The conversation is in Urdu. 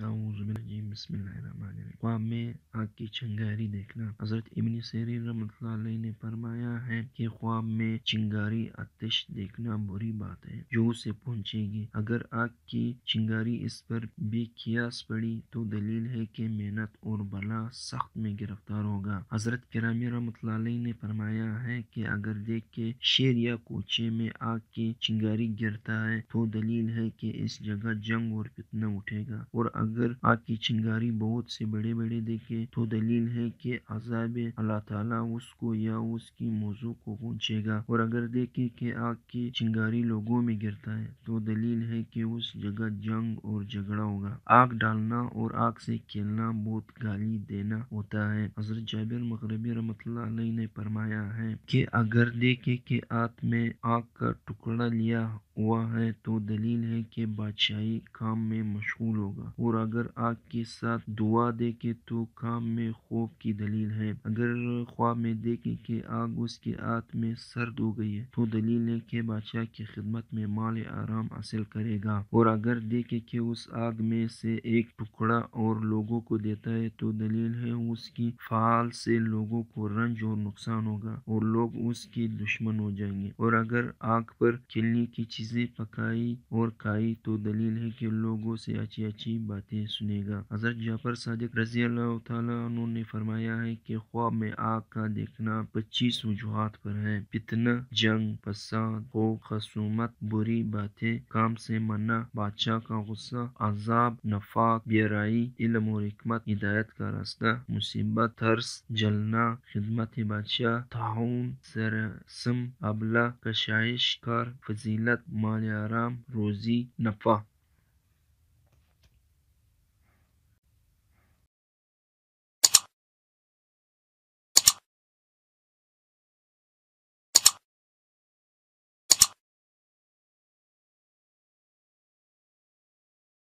بسم اللہ الرحمن الرحیم۔ خواب میں آگ کی چنگاری دیکھنا۔ حضرت ابن سیرین رحمۃ اللہ علیہ نے فرمایا ہے کہ خواب میں چنگاری آتش دیکھنا بری بات ہے جو اسے پہنچے گی۔ اگر آگ کی چنگاری اس پر بے قیاس پڑی تو دلیل ہے کہ محنت اور بلا سخت میں گرفتار ہوگا۔ حضرت کرام رحمۃ اللہ علیہ نے فرمایا ہے کہ اگر دیکھ کے شہر یا کوچے میں آگ کی چنگاری گرتا ہے تو دلیل ہے کہ اس جگہ جنگ اور فتنہ اٹھے گا، اور اگر آگ کی چنگاری بہت سے بڑے بڑے دیکھے تو دلیل ہے کہ عذاب اللہ تعالیٰ اس کو یا اس کی موضوع کو پہنچے گا، اور اگر دیکھے کہ آگ کی چنگاری لوگوں میں گرتا ہے تو دلیل ہے کہ اس جگہ جنگ اور جھگڑا ہوگا۔ آگ ڈالنا اور آگ سے کھیلنا بہت گالی دینا ہوتا ہے۔ حضرت جابر مغربی رحمۃ اللہ علیہ نے فرمایا ہے کہ اگر دیکھے کہ ہاتھ میں آگ کا ٹکڑا لیا ہوا ہے تو دلیل ہے کہ بادشاہی کام میں مشغول ہوگا، اور اگر آگ کے ساتھ دعا دیکھے تو کام میں خوف کی دلیل ہے۔ اگر خواب میں دیکھے کہ آگ اس کے ہاتھ میں سرد ہو گئی ہے تو دلیل ہے کہ بادشاہ کی خدمت میں مال آرام حاصل کرے گا، اور اگر دیکھے کہ اس آگ میں سے ایک ٹکڑا اور لوگوں کو دیتا ہے تو دلیل ہے اس کی فعال سے لوگوں کو رنج اور نقصان ہوگا اور لوگ اس کے دشمن ہو جائیں گے، اور اگر آگ پر کھلنے کی چیزیں پکائی اور کھائی تو دلیل ہے کہ لوگوں سے اچھی اچھی باتیں سنے گا۔ حضرت جعفر صادق رضی اللہ تعالیٰ عنہ نے فرمایا ہے کہ خواب میں آگ کا دیکھنا 25 وجوہات پر ہے: فتنہ، جنگ، فساد، خوف، خصومت، بری باتیں، کام سے منع، بادشاہ کا غصہ، عذاب، نفاق، بیرائی، علم اور حکمت، ہدایت کا راستہ، مصیبت، ترس، جلنا، خدمت بادشاہ، طاعون، جراثیم، ابلہ، کشائش، کار، فضیلت، مال آرام، روزی، نفع۔